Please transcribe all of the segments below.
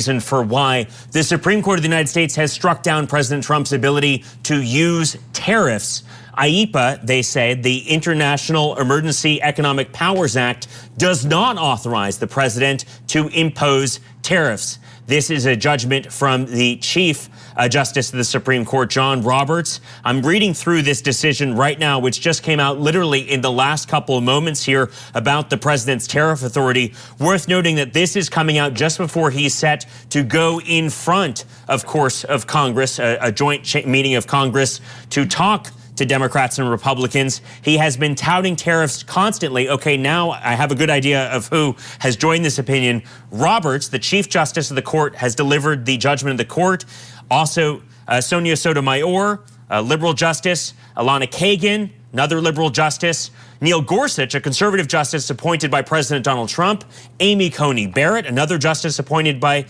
reason for why the Supreme Court of the United States has struck down President Trump's ability to use tariffs. IEPA, they say, the International Emergency Economic Powers Act, does not authorize the president to impose tariffs. This is a judgment from the Chief Justice of the Supreme Court, John Roberts. I'm reading through this decision right now, which just came out literally in the last couple of moments here about the president's tariff authority. Worth noting that this is coming out just before he's set to go in front, of course, of Congress, a joint meeting of Congress, to talk to Democrats and Republicans. He has been touting tariffs constantly. Okay, now I have a good idea of who has joined this opinion. Roberts, the Chief Justice of the court, has delivered the judgment of the court. Also, Sonia Sotomayor, a liberal justice, Alana Kagan, another liberal justice, Neil Gorsuch, a conservative justice appointed by President Donald Trump, Amy Coney Barrett, another justice appointed by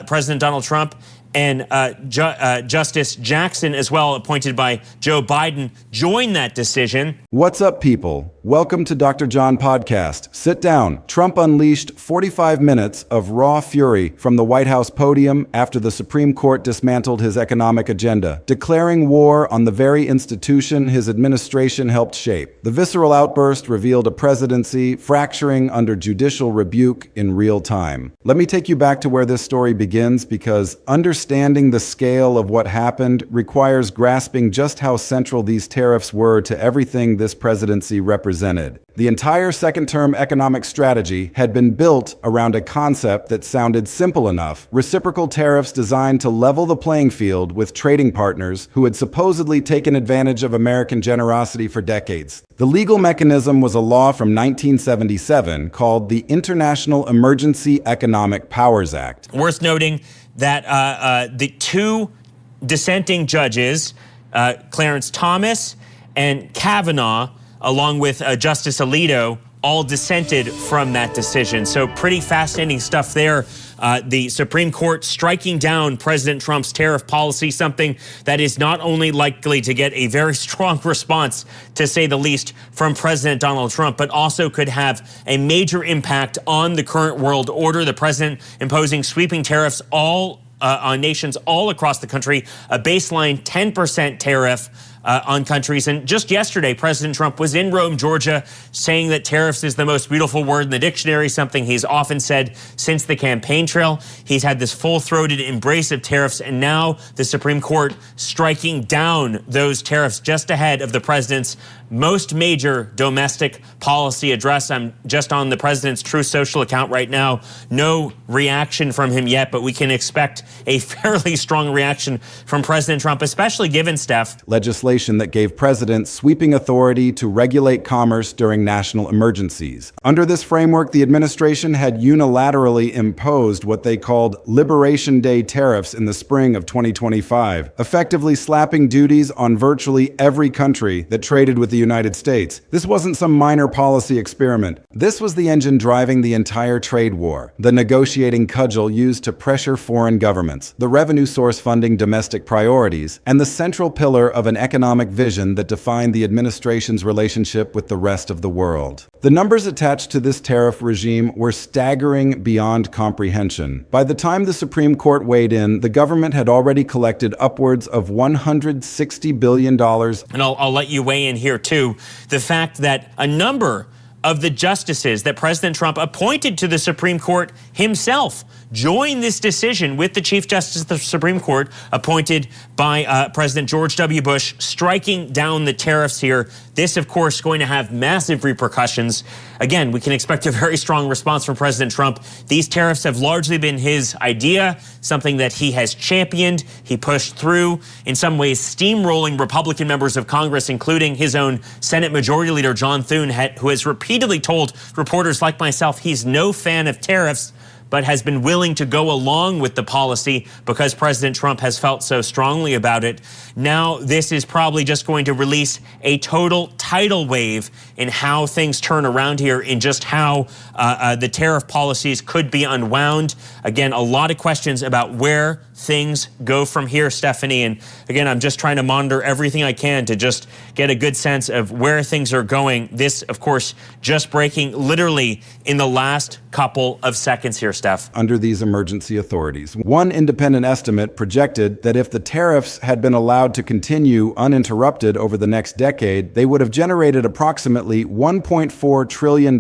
President Donald Trump, and Justice Jackson, as well, appointed by Joe Biden, joined that decision. What's up, people? Welcome to Dr. John Podcast. Sit down. Trump unleashed 45 minutes of raw fury from the White House podium after the Supreme Court dismantled his economic agenda, declaring war on the very institution his administration helped shape. The visceral outburst revealed a presidency fracturing under judicial rebuke in real time. Let me take you back to where this story begins, because understanding the scale of what happened requires grasping just how central these tariffs were to everything this presidency represented. The entire second-term economic strategy had been built around a concept that sounded simple enough: reciprocal tariffs designed to level the playing field with trading partners who had supposedly taken advantage of American generosity for decades. The legal mechanism was a law from 1977 called the International Emergency Economic Powers Act. Worth noting that the two dissenting judges, Clarence Thomas and Kavanaugh, along with Justice Alito, all dissented from that decision. So pretty fascinating stuff there. The Supreme Court striking down President Trump's tariff policy, something that is not only likely to get a very strong response, to say the least, from President Donald Trump, but also could have a major impact on the current world order. The president imposing sweeping tariffs on nations all across the country, a baseline 10% tariff on countries. And just yesterday, President Trump was in Rome, Georgia, saying that tariffs is the most beautiful word in the dictionary, something he's often said since the campaign trail. He's had this full-throated embrace of tariffs, and now the Supreme Court striking down those tariffs just ahead of the president's most major domestic policy address. I'm just on the president's Truth Social account right now. No reaction from him yet, but we can expect a fairly strong reaction from President Trump, especially given, Steph, legislation that gave presidents sweeping authority to regulate commerce during national emergencies. Under this framework, the administration had unilaterally imposed what they called Liberation Day tariffs in the spring of 2025, effectively slapping duties on virtually every country that traded with the United States. This wasn't some minor policy experiment. This was the engine driving the entire trade war, the negotiating cudgel used to pressure foreign governments, the revenue source funding domestic priorities, and the central pillar of an economic vision that defined the administration's relationship with the rest of the world. The numbers attached to this tariff regime were staggering beyond comprehension. By the time the Supreme Court weighed in, the government had already collected upwards of $160 billion. And I'll let you weigh in here too. The fact that a number of the justices that President Trump appointed to the Supreme Court himself joined this decision with the Chief Justice of the Supreme Court, appointed by President George W. Bush, striking down the tariffs here. This, of course, going to have massive repercussions. Again, we can expect a very strong response from President Trump. These tariffs have largely been his idea, something that he has championed, he pushed through, in some ways steamrolling Republican members of Congress, including his own Senate Majority Leader John Thune, who has repeatedly told reporters like myself he's no fan of tariffs, but has been willing to go along with the policy because President Trump has felt so strongly about it. Now, this is probably just going to release a total tidal wave in how things turn around here, in just how the tariff policies could be unwound. Again, a lot of questions about where things go from here, Stephanie. And again, I'm just trying to monitor everything I can to just get a good sense of where things are going. This, of course, just breaking literally in the last couple of seconds here. Steph. Under these emergency authorities. One independent estimate projected that if the tariffs had been allowed to continue uninterrupted over the next decade, they would have generated approximately $1.4 trillion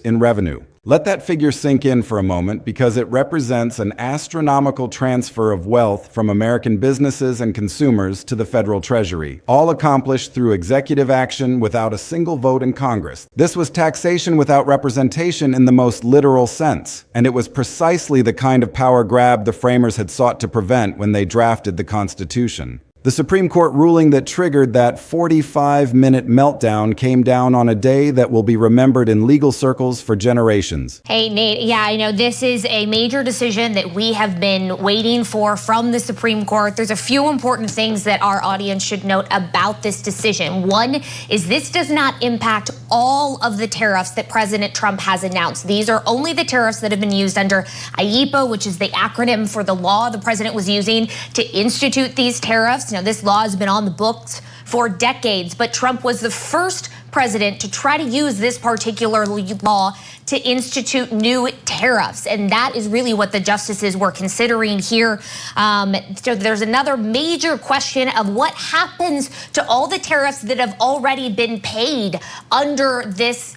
in revenue. Let that figure sink in for a moment because it represents an astronomical transfer of wealth from American businesses and consumers to the federal treasury, all accomplished through executive action without a single vote in Congress. This was taxation without representation in the most literal sense, and it was precisely the kind of power grab the framers had sought to prevent when they drafted the Constitution. The Supreme Court ruling that triggered that 45-minute meltdown came down on a day that will be remembered in legal circles for generations. Hey, Nate. Yeah, I know this is a major decision that we have been waiting for from the Supreme Court. There's a few important things that our audience should note about this decision. One is this does not impact all of the tariffs that President Trump has announced. These are only the tariffs that have been used under IEPA, which is the acronym for the law the president was using to institute these tariffs. Now, this law has been on the books for decades, but Trump was the first president to try to use this particular law to institute new tariffs. And that is really what the justices were considering here. So there's another major question of what happens to all the tariffs that have already been paid under this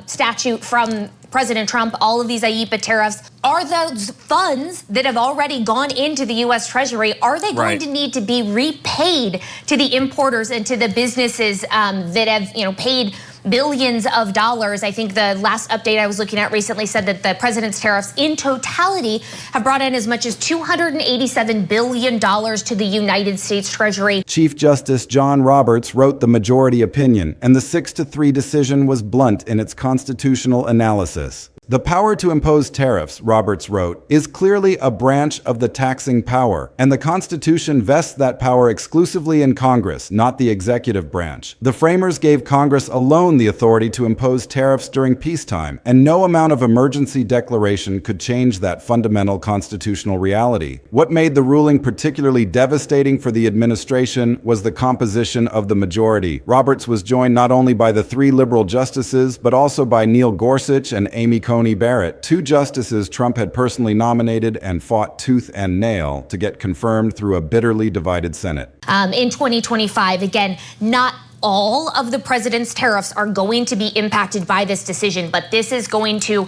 statute from President Trump, all of these IEPA tariffs. Are those funds that have already gone into the U.S. Treasury, are they going to need to be repaid to the importers and to the businesses that have, paid billions of dollars? I think the last update I was looking at recently said that the president's tariffs in totality have brought in as much as $287 billion to the United States Treasury. Chief Justice John Roberts wrote the majority opinion, and the 6-3 decision was blunt in its constitutional analysis. The power to impose tariffs, Roberts wrote, is clearly a branch of the taxing power, and the Constitution vests that power exclusively in Congress, not the executive branch. The framers gave Congress alone the authority to impose tariffs during peacetime, and no amount of emergency declaration could change that fundamental constitutional reality. What made the ruling particularly devastating for the administration was the composition of the majority. Roberts was joined not only by the 3 liberal justices, but also by Neil Gorsuch and Amy Coney Barrett, 2 justices Trump had personally nominated and fought tooth and nail to get confirmed through a bitterly divided Senate. In 2025, again, not all of the president's tariffs are going to be impacted by this decision, but this is going to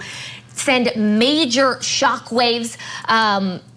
send major shockwaves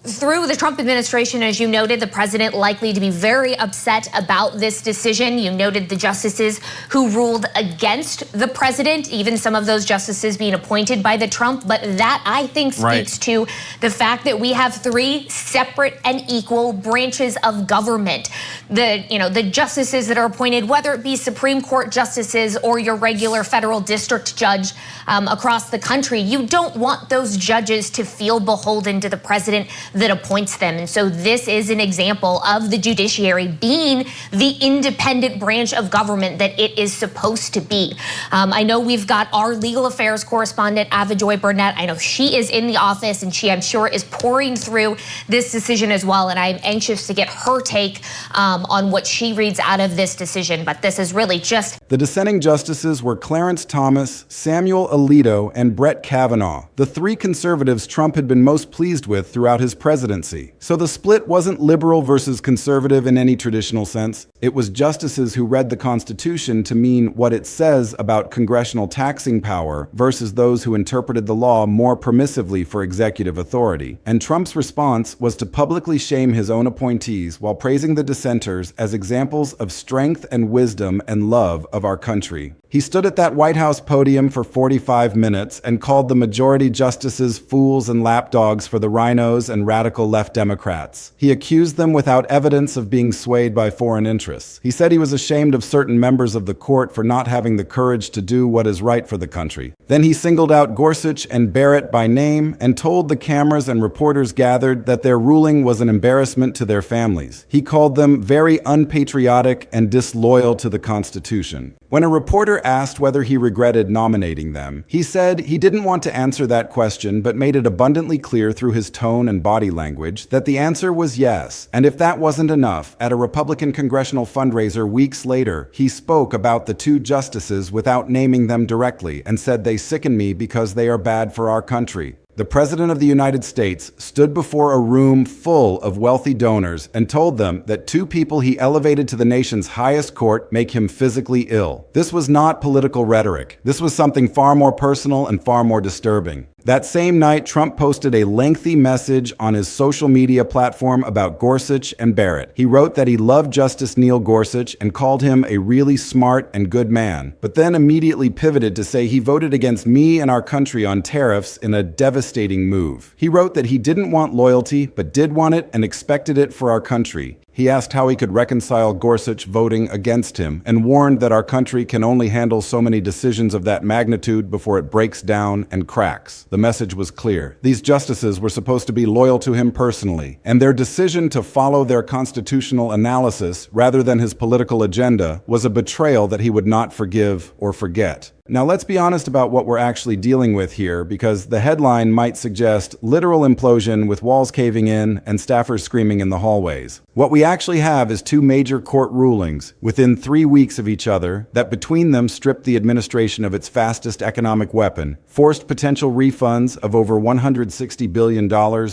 through the Trump administration. As you noted, the president likely to be very upset about this decision. You noted the justices who ruled against the president, even some of those justices being appointed by the Trump. But that, I think, speaks to the fact that we have 3 separate and equal branches of government. The justices that are appointed, whether it be Supreme Court justices or your regular federal district judge across the country, you don't want those judges to feel beholden to the president that appoints them. And so this is an example of the judiciary being the independent branch of government that it is supposed to be. I know we've got our legal affairs correspondent, Avajoy Burnett. I know she is in the office, and she, I'm sure, is pouring through this decision as well. And I'm anxious to get her take on what she reads out of this decision. But this is really just... The dissenting justices were Clarence Thomas, Samuel Alito, and Brett Kavanaugh, the 3 conservatives Trump had been most pleased with throughout his presidency. So the split wasn't liberal versus conservative in any traditional sense. It was justices who read the Constitution to mean what it says about congressional taxing power versus those who interpreted the law more permissively for executive authority. And Trump's response was to publicly shame his own appointees while praising the dissenters as examples of strength and wisdom and love of our country. He stood at that White House podium for 45 minutes and called the majority justices fools and lapdogs for the rhinos and radical left Democrats. He accused them without evidence of being swayed by foreign interests. He said he was ashamed of certain members of the court for not having the courage to do what is right for the country. Then he singled out Gorsuch and Barrett by name and told the cameras and reporters gathered that their ruling was an embarrassment to their families. He called them very unpatriotic and disloyal to the Constitution. When a reporter asked whether he regretted nominating them, he said he didn't want to answer that question, but made it abundantly clear through his tone and body language that the answer was yes. And if that wasn't enough, at a Republican congressional fundraiser weeks later, he spoke about the 2 justices without naming them directly and said they sicken me because they are bad for our country. The President of the United States stood before a room full of wealthy donors and told them that two people he elevated to the nation's highest court make him physically ill. This was not political rhetoric. This was something far more personal and far more disturbing. That same night, Trump posted a lengthy message on his social media platform about Gorsuch and Barrett. He wrote that he loved Justice Neil Gorsuch and called him a really smart and good man, but then immediately pivoted to say he voted against me and our country on tariffs in a devastating move. He wrote that he didn't want loyalty, but did want it and expected it for our country. He asked how he could reconcile Gorsuch voting against him and warned that our country can only handle so many decisions of that magnitude before it breaks down and cracks. The message was clear. These justices were supposed to be loyal to him personally, and their decision to follow their constitutional analysis rather than his political agenda was a betrayal that he would not forgive or forget. Now let's be honest about what we're actually dealing with here, because the headline might suggest literal implosion with walls caving in and staffers screaming in the hallways. What we actually have is two major court rulings within 3 weeks of each other that between them stripped the administration of its fastest economic weapon, forced potential refunds of over $160 billion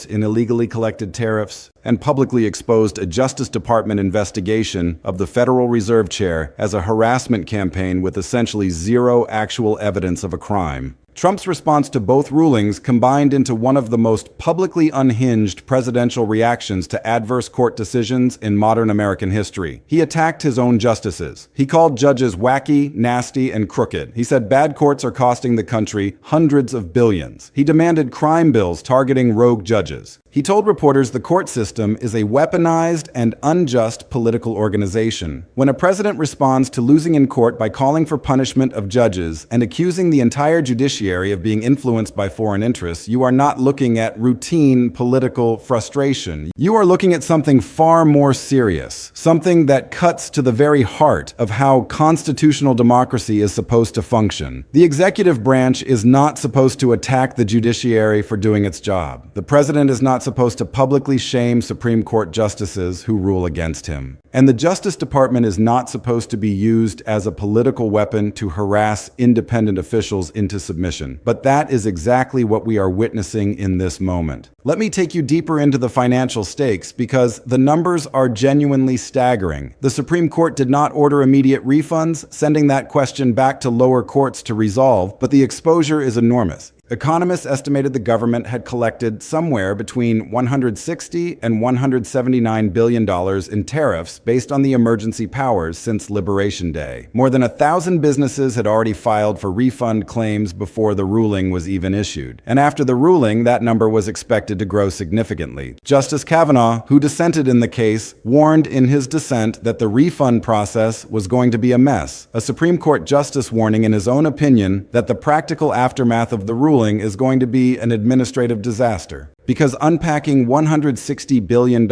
in illegally collected tariffs, and publicly exposed a Justice Department investigation of the Federal Reserve Chair as a harassment campaign with essentially zero actual evidence of a crime. Trump's response to both rulings combined into one of the most publicly unhinged presidential reactions to adverse court decisions in modern American history. He attacked his own justices. He called judges wacky, nasty, and crooked. He said bad courts are costing the country hundreds of billions. He demanded crime bills targeting rogue judges. He told reporters the court system is a weaponized and unjust political organization. When a president responds to losing in court by calling for punishment of judges and accusing the entire judiciary of being influenced by foreign interests, you are not looking at routine political frustration. You are looking at something far more serious, something that cuts to the very heart of how constitutional democracy is supposed to function. The executive branch is not supposed to attack the judiciary for doing its job. The president is not supposed to publicly shame Supreme Court justices who rule against him. And the Justice Department is not supposed to be used as a political weapon to harass independent officials into submission. But that is exactly what we are witnessing in this moment. Let me take you deeper into the financial stakes because the numbers are genuinely staggering. The Supreme Court did not order immediate refunds, sending that question back to lower courts to resolve, but the exposure is enormous. Economists estimated the government had collected somewhere between $160 and $179 billion in tariffs based on the emergency powers since Liberation Day. More than 1,000 businesses had already filed for refund claims before the ruling was even issued. And after the ruling, that number was expected to grow significantly. Justice Kavanaugh, who dissented in the case, warned in his dissent that the refund process was going to be a mess. A Supreme Court justice warning in his own opinion that the practical aftermath of the ruling is going to be an administrative disaster. Because unpacking $160 billion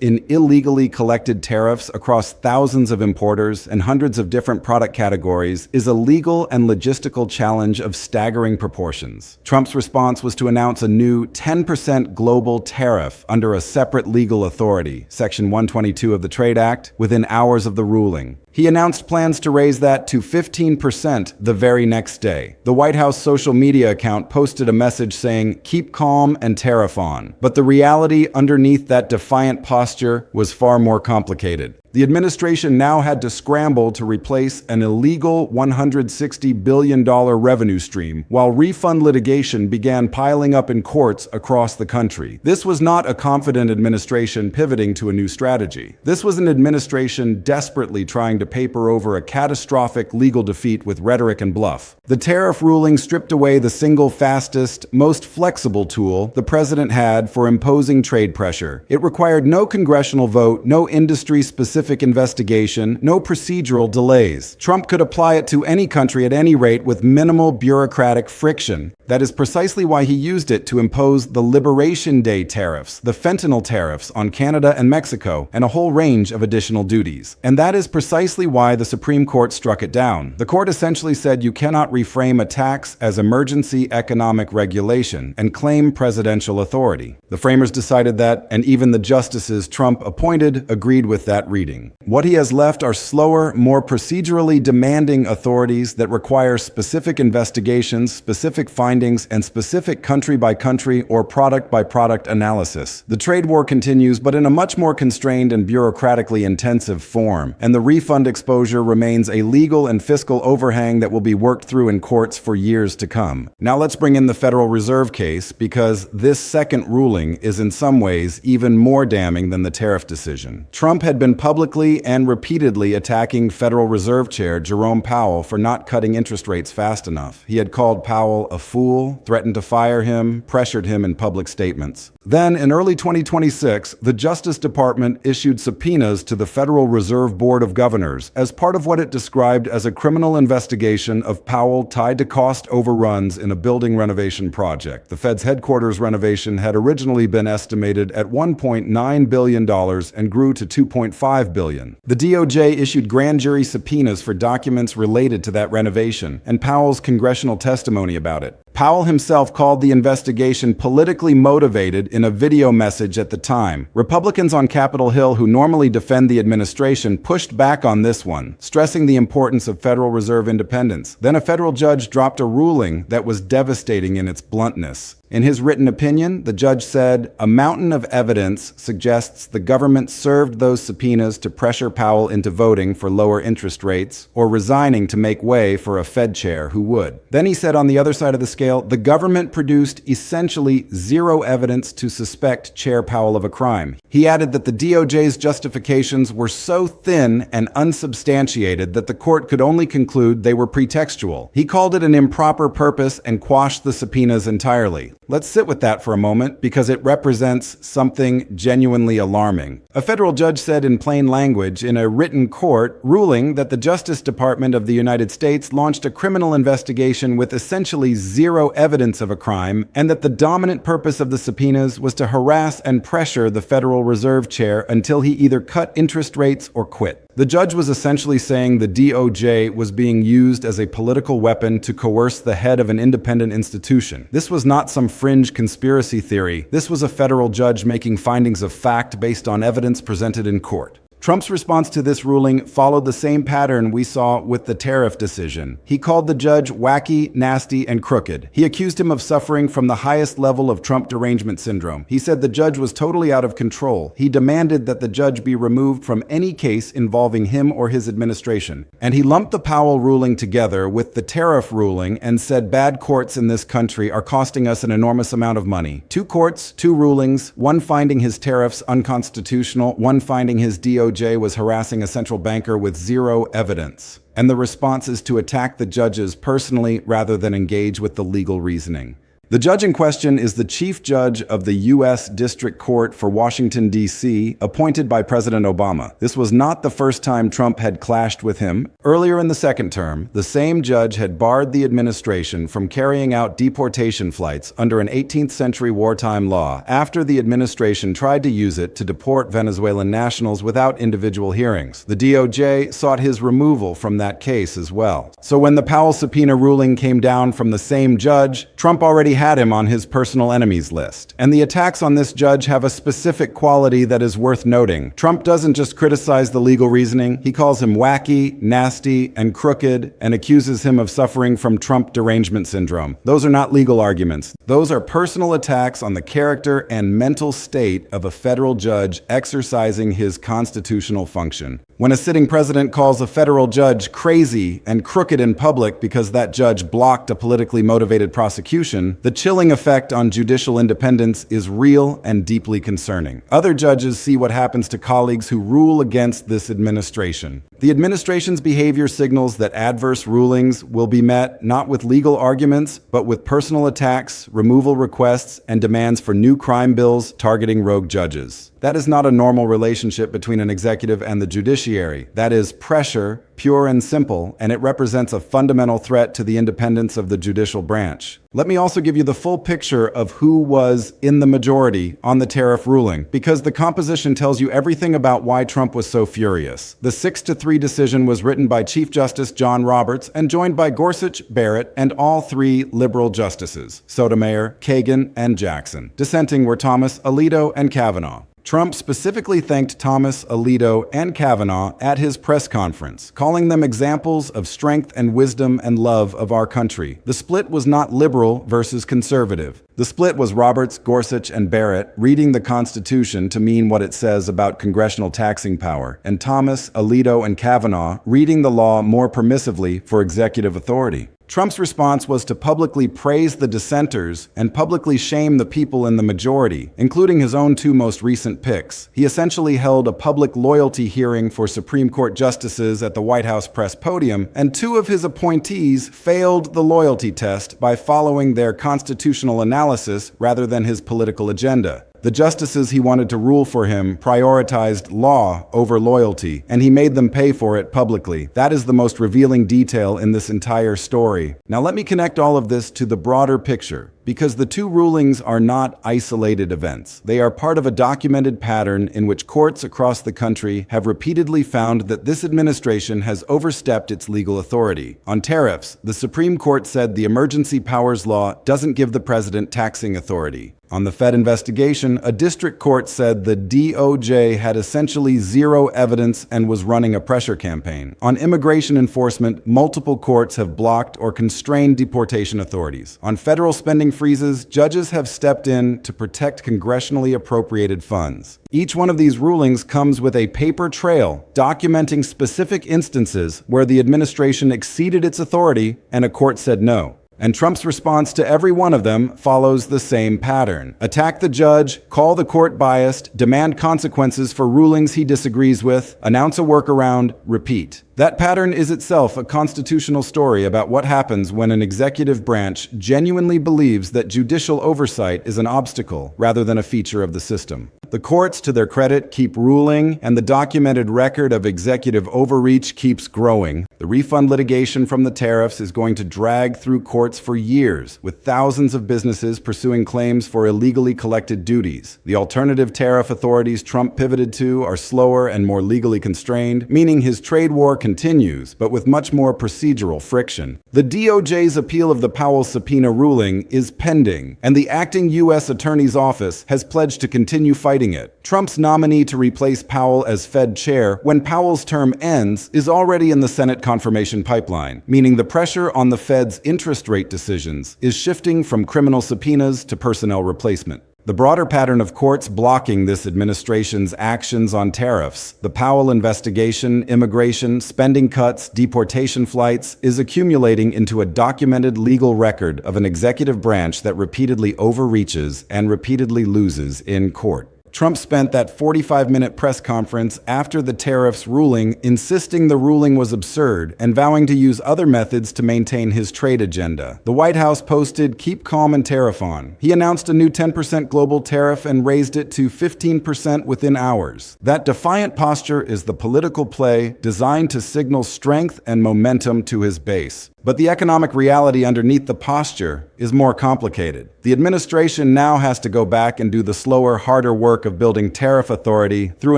in illegally collected tariffs across thousands of importers and hundreds of different product categories is a legal and logistical challenge of staggering proportions. Trump's response was to announce a new 10% global tariff under a separate legal authority, Section 122 of the Trade Act, within hours of the ruling. He announced plans to raise that to 15% the very next day. The White House social media account posted a message saying, "Keep calm and tariff on." But the reality underneath that defiant posture was far more complicated. The administration now had to scramble to replace an illegal $160 billion revenue stream, while refund litigation began piling up in courts across the country. This was not a confident administration pivoting to a new strategy. This was an administration desperately trying to paper over a catastrophic legal defeat with rhetoric and bluff. The tariff ruling stripped away the single fastest, most flexible tool the president had for imposing trade pressure. It required no congressional vote, no industry-specific investigation, no procedural delays. Trump could apply it to any country at any rate with minimal bureaucratic friction. That is precisely why he used it to impose the Liberation Day tariffs, the fentanyl tariffs on Canada and Mexico, and a whole range of additional duties. And that is precisely why the Supreme Court struck it down. The court essentially said you cannot reframe a tax as emergency economic regulation and claim presidential authority. The framers decided that, and even the justices Trump appointed agreed with that reading. What he has left are slower, more procedurally demanding authorities that require specific investigations, specific findings, findings and specific country-by-country or product-by-product analysis. The trade war continues, but in a much more constrained and bureaucratically intensive form, and the refund exposure remains a legal and fiscal overhang that will be worked through in courts for years to come. Now let's bring in the Federal Reserve case, because this second ruling is in some ways even more damning than the tariff decision. Trump had been publicly and repeatedly attacking Federal Reserve Chair Jerome Powell for not cutting interest rates fast enough. He had called Powell a fool, threatened to fire him, pressured him in public statements. Then, in early 2026, the Justice Department issued subpoenas to the Federal Reserve Board of Governors as part of what it described as a criminal investigation of Powell tied to cost overruns in a building renovation project. The Fed's headquarters renovation had originally been estimated at $1.9 billion and grew to $2.5 billion. The DOJ issued grand jury subpoenas for documents related to that renovation and Powell's congressional testimony about it. Powell himself called the investigation politically motivated in a video message at the time. Republicans on Capitol Hill who normally defend the administration pushed back on this one, stressing the importance of Federal Reserve independence. Then a federal judge dropped a ruling that was devastating in its bluntness. In his written opinion, the judge said, "A mountain of evidence suggests the government served those subpoenas to pressure Powell into voting for lower interest rates or resigning to make way for a Fed chair who would." Then he said on the other side of the scale, the government produced essentially zero evidence to suspect Chair Powell of a crime. He added that the DOJ's justifications were so thin and unsubstantiated that the court could only conclude they were pretextual. He called it an improper purpose and quashed the subpoenas entirely. Let's sit with that for a moment because it represents something genuinely alarming. A federal judge said in plain language in a written court ruling that the Justice Department of the United States launched a criminal investigation with essentially zero evidence of a crime, and that the dominant purpose of the subpoenas was to harass and pressure the Federal Reserve Chair until he either cut interest rates or quit. The judge was essentially saying the DOJ was being used as a political weapon to coerce the head of an independent institution. This was not some fringe conspiracy theory. This was a federal judge making findings of fact based on evidence presented in court. Trump's response to this ruling followed the same pattern we saw with the tariff decision. He called the judge wacky, nasty, and crooked. He accused him of suffering from the highest level of Trump derangement syndrome. He said the judge was totally out of control. He demanded that the judge be removed from any case involving him or his administration. And he lumped the Powell ruling together with the tariff ruling and said bad courts in this country are costing us an enormous amount of money. 2 courts, 2 rulings, one finding his tariffs unconstitutional, one finding his DOJ was harassing a central banker with zero evidence. And the response is to attack the judges personally rather than engage with the legal reasoning. The judge in question is the chief judge of the U.S. District Court for Washington, D.C., appointed by President Obama. This was not the first time Trump had clashed with him. Earlier in the second term, the same judge had barred the administration from carrying out deportation flights under an 18th century wartime law after the administration tried to use it to deport Venezuelan nationals without individual hearings. The DOJ sought his removal from that case as well. So when the Powell subpoena ruling came down from the same judge, Trump already had him on his personal enemies list. And the attacks on this judge have a specific quality that is worth noting. Trump doesn't just criticize the legal reasoning, he calls him wacky, nasty, and crooked, and accuses him of suffering from Trump derangement syndrome. Those are not legal arguments. Those are personal attacks on the character and mental state of a federal judge exercising his constitutional function. When a sitting president calls a federal judge crazy and crooked in public because that judge blocked a politically motivated prosecution, the chilling effect on judicial independence is real and deeply concerning. Other judges see what happens to colleagues who rule against this administration. The administration's behavior signals that adverse rulings will be met not with legal arguments, but with personal attacks, removal requests, and demands for new crime bills targeting rogue judges. That is not a normal relationship between an executive and the judiciary. That is pressure, pure and simple, and it represents a fundamental threat to the independence of the judicial branch. Let me also give you the full picture of who was in the majority on the tariff ruling, because the composition tells you everything about why Trump was so furious. The 6-3 decision was written by Chief Justice John Roberts and joined by Gorsuch, Barrett, and all 3 liberal justices, Sotomayor, Kagan, and Jackson. Dissenting were Thomas, Alito, and Kavanaugh. Trump specifically thanked Thomas, Alito, and Kavanaugh at his press conference, calling them examples of strength and wisdom and love of our country. The split was not liberal versus conservative. The split was Roberts, Gorsuch, and Barrett reading the Constitution to mean what it says about congressional taxing power, and Thomas, Alito, and Kavanaugh reading the law more permissively for executive authority. Trump's response was to publicly praise the dissenters and publicly shame the people in the majority, including his own two most recent picks. He essentially held a public loyalty hearing for Supreme Court justices at the White House press podium, and two of his appointees failed the loyalty test by following their constitutional analysis rather than his political agenda. The justices he wanted to rule for him prioritized law over loyalty, and he made them pay for it publicly. That is the most revealing detail in this entire story. Now let me connect all of this to the broader picture, because the two rulings are not isolated events. They are part of a documented pattern in which courts across the country have repeatedly found that this administration has overstepped its legal authority. On tariffs, the Supreme Court said the emergency powers law doesn't give the president taxing authority. On the Fed investigation, a district court said the DOJ had essentially zero evidence and was running a pressure campaign. On immigration enforcement, multiple courts have blocked or constrained deportation authorities. On federal spending freezes, judges have stepped in to protect congressionally appropriated funds. Each one of these rulings comes with a paper trail documenting specific instances where the administration exceeded its authority and a court said no. And Trump's response to every one of them follows the same pattern. Attack the judge, call the court biased, demand consequences for rulings he disagrees with, announce a workaround, repeat. That pattern is itself a constitutional story about what happens when an executive branch genuinely believes that judicial oversight is an obstacle rather than a feature of the system. The courts, to their credit, keep ruling, and the documented record of executive overreach keeps growing. The refund litigation from the tariffs is going to drag through courts for years, with thousands of businesses pursuing claims for illegally collected duties. The alternative tariff authorities Trump pivoted to are slower and more legally constrained, meaning his trade war continues, but with much more procedural friction. The DOJ's appeal of the Powell subpoena ruling is pending, and the acting U.S. Attorney's Office has pledged to continue fighting it. Trump's nominee to replace Powell as Fed chair when Powell's term ends is already in the Senate confirmation pipeline, meaning the pressure on the Fed's interest rate decisions is shifting from criminal subpoenas to personnel replacement. The broader pattern of courts blocking this administration's actions on tariffs, the Powell investigation, immigration, spending cuts, deportation flights, is accumulating into a documented legal record of an executive branch that repeatedly overreaches and repeatedly loses in court. Trump spent that 45-minute press conference after the tariffs ruling insisting the ruling was absurd and vowing to use other methods to maintain his trade agenda. The White House posted, "Keep calm and tariff on." He announced a new 10% global tariff and raised it to 15% within hours. That defiant posture is the political play designed to signal strength and momentum to his base. But the economic reality underneath the posture is more complicated. The administration now has to go back and do the slower, harder work of building tariff authority through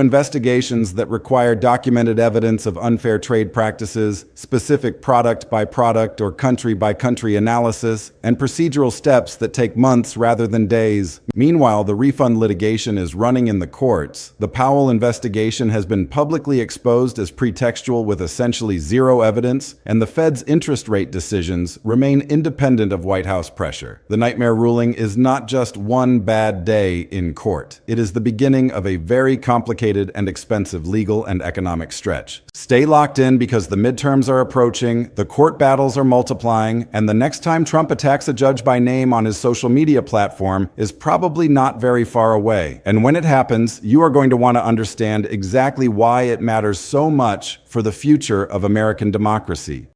investigations that require documented evidence of unfair trade practices, specific product-by-product or country-by-country analysis, and procedural steps that take months rather than days. Meanwhile, the refund litigation is running in the courts. The Powell investigation has been publicly exposed as pretextual with essentially zero evidence, and the Fed's interest rate decisions remain independent of White House pressure. The nightmare ruling is not just one bad day in court. It is the beginning of a very complicated and expensive legal and economic stretch. Stay locked in because the midterms are approaching, the court battles are multiplying, and the next time Trump attacks a judge by name on his social media platform is probably not very far away. And when it happens, you are going to want to understand exactly why it matters so much for the future of American democracy.